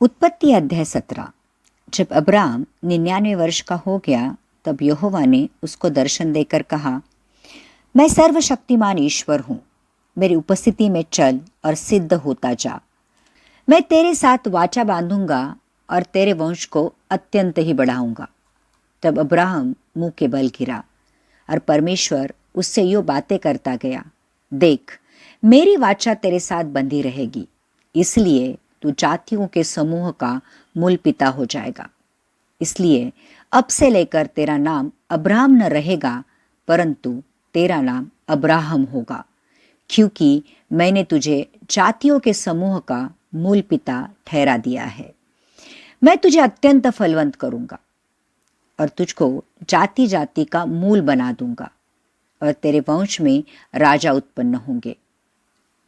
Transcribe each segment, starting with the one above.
उत्पत्ति अध्याय 17। जब अब्राम 99 वर्ष का हो गया तब यहोवा ने उसको दर्शन देकर कहा, मैं सर्वशक्तिमान ईश्वर हूँ, मेरी उपस्थिति में चल और सिद्ध होता जा। मैं तेरे साथ वाचा बांधूंगा और तेरे वंश को अत्यंत ही बढ़ाऊंगा। तब अब्राहम मुंह के बल गिरा और परमेश्वर उससे यो बातें करता गया, देख, मेरी वाचा तेरे साथ बंधी रहेगी, इसलिए तू जातियों के समूह का मूल पिता हो जाएगा। इसलिए अब से लेकर तेरा नाम अब्राहम न रहेगा, परंतु तेरा नाम अब्राहम होगा, क्योंकि मैंने तुझे जातियों के समूह का मूल पिता ठहरा दिया है। मैं तुझे अत्यंत फलवंत करूंगा और तुझको जाति जाति का मूल बना दूंगा, और तेरे वंश में राजा उत्पन्न होंगे।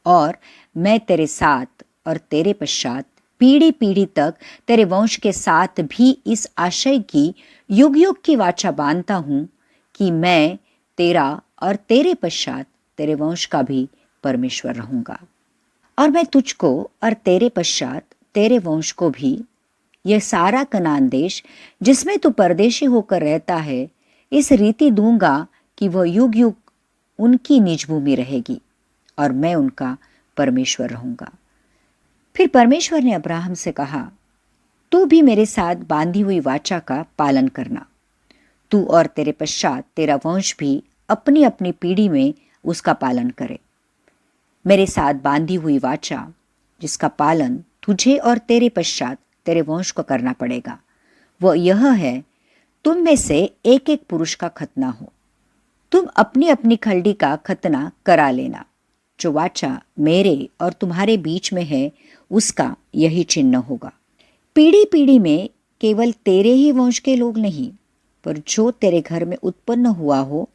और मैं तेरे साथ और तेरे पश्चात पीढ़ी पीढ़ी तक तेरे वंश के साथ भी इस आशय की युग युग की वाचा बांधता हूं कि मैं तेरा और तेरे पश्चात तेरे वंश का भी परमेश्वर रहूंगा। और मैं तुझको और तेरे पश्चात तेरे वंश को भी यह सारा कनान देश जिसमें तू परदेशी होकर रहता है, इस रीति दूंगा कि वह युग युग उनकी निज भूमि रहेगी और मैं उनका परमेश्वर रहूंगा। फिर परमेश्वर ने अब्राहम से कहा, तू भी मेरे साथ बांधी हुई वाचा का पालन करना। तू और तेरे पश्चात तेरा वंश भी अपनी अपनी पीढ़ी में उसका पालन करे। मेरे साथ बांधी हुई वाचा जिसका पालन तुझे और तेरे पश्चात तेरे वंश को करना पड़ेगा, वह यह है, तुम में से एक एक पुरुष का खतना हो। तुम अपनी अपनी खलड़ी का खतना करा लेना। जो वाचा मेरे और तुम्हारे बीच में है, उसका यही चिन्ह होगा। पीढ़ी पीढ़ी में केवल तेरे ही वंश के लोग नहीं, पर जो तेरे घर में उत्पन्न हुआ हो,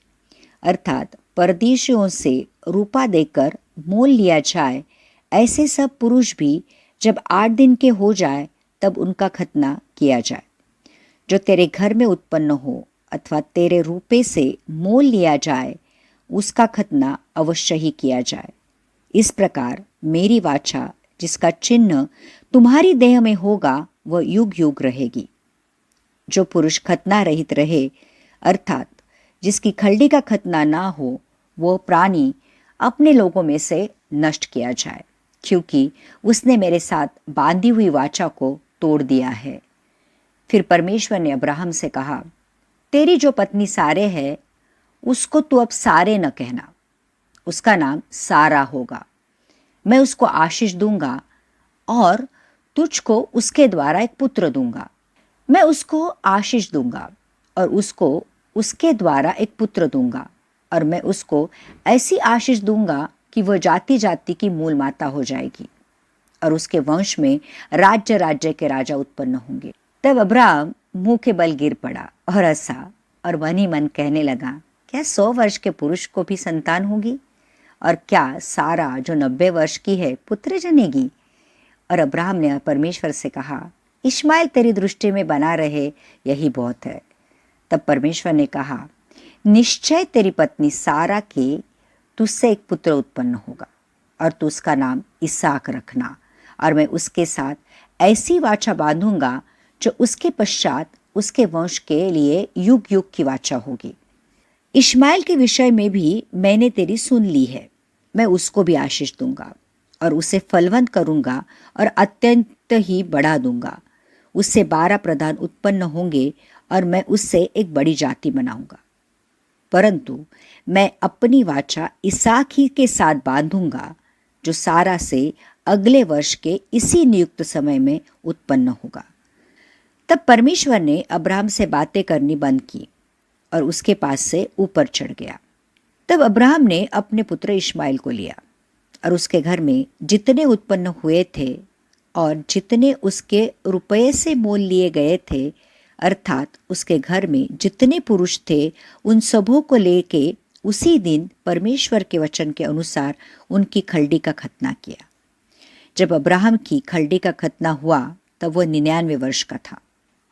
अर्थात परदेशियों से रूपा देकर मोल लिया जाए, ऐसे सब पुरुष भी जब 8 दिन के हो जाए तब उनका खतना किया जाए। जो तेरे घर में उत्पन्न हो अथवा तेरे रूपे से मोल लिया जाए, उसका खतना अवश्य ही किया जाए। इस प्रकार मेरी वाचा जिसका चिन्ह तुम्हारी देह में होगा, वह युग युग रहेगी। जो पुरुष खतना रहित रहे, अर्थात जिसकी खलड़ी का खतना ना हो, वह प्राणी अपने लोगों में से नष्ट किया जाए, क्योंकि उसने मेरे साथ बांधी हुई वाचा को तोड़ दिया है। फिर परमेश्वर ने अब्राहम से कहा, तेरी जो पत्नी सारे है, उसको तू अब सारे न कहना, उसका नाम सारा होगा। मैं उसको आशीष दूंगा और तुझको उसके द्वारा एक पुत्र दूंगा। मैं उसको आशीष दूंगा और उसको उसके द्वारा एक पुत्र दूंगा, और मैं उसको ऐसी आशीष दूंगा कि वह जाति जाति की मूल माता हो जाएगी, और उसके वंश में राज्य राज्य के राजा उत्पन्न होंगे। तब अब्राहम मुंह के बल गिर पड़ा और हंसा और मन ही मन कहने लगा, क्या 100 वर्ष के पुरुष को भी संतान होगी? और क्या सारा जो 90 वर्ष की है पुत्र जनेगी? और अब्राहम ने परमेश्वर से कहा, इश्माएल तेरी दृष्टि में बना रहे, यही बहुत है। तब परमेश्वर ने कहा, निश्चय तेरी पत्नी सारा के तुझसे एक पुत्र उत्पन्न होगा, और तू उसका नाम इसहाक रखना, और मैं उसके साथ ऐसी वाचा बांधूंगा जो उसके पश्चात उसके वंश के लिए युग युग की वाचा होगी। इश्माएल के विषय में भी मैंने तेरी सुन ली है। मैं उसको भी आशीष दूंगा और उसे फलवंत करूंगा और अत्यंत ही बढ़ा दूंगा। उससे 12 प्रधान उत्पन्न होंगे और मैं उससे एक बड़ी जाति बनाऊंगा। परंतु मैं अपनी वाचा इसहाक ही के साथ बांधूंगा, जो सारा से अगले वर्ष के इसी नियुक्त समय में उत्पन्न होगा। तब परमेश्वर ने अब्राहम से बातें करनी बंद की और उसके पास से ऊपर चढ़ गया। तब अब्राहम ने अपने पुत्र इश्माएल को लिया, और उसके घर में जितने उत्पन्न हुए थे और जितने उसके रुपये से मोल लिए गए थे, अर्थात उसके घर में जितने पुरुष थे, उन सबों को लेके उसी दिन परमेश्वर के वचन के अनुसार उनकी खलड़ी का खतना किया। जब अब्राहम की खलड़ी का खतना हुआ तब वह 99 वर्ष का था,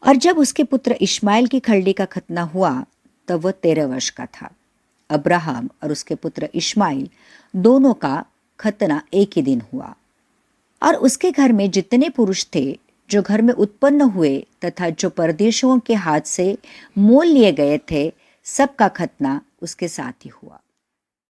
और जब उसके पुत्र इश्माएल की खलड़ी का खतना हुआ तब वह 13 वर्ष का था। अब्राहम और उसके पुत्र इश्माएल दोनों का खतना एक ही दिन हुआ। और उसके घर में जितने पुरुष थे जो घर में उत्पन्न हुए तथा जो परदेशियों के हाथ से मोल लिए गए थे, सबका खतना उसके साथ ही हुआ।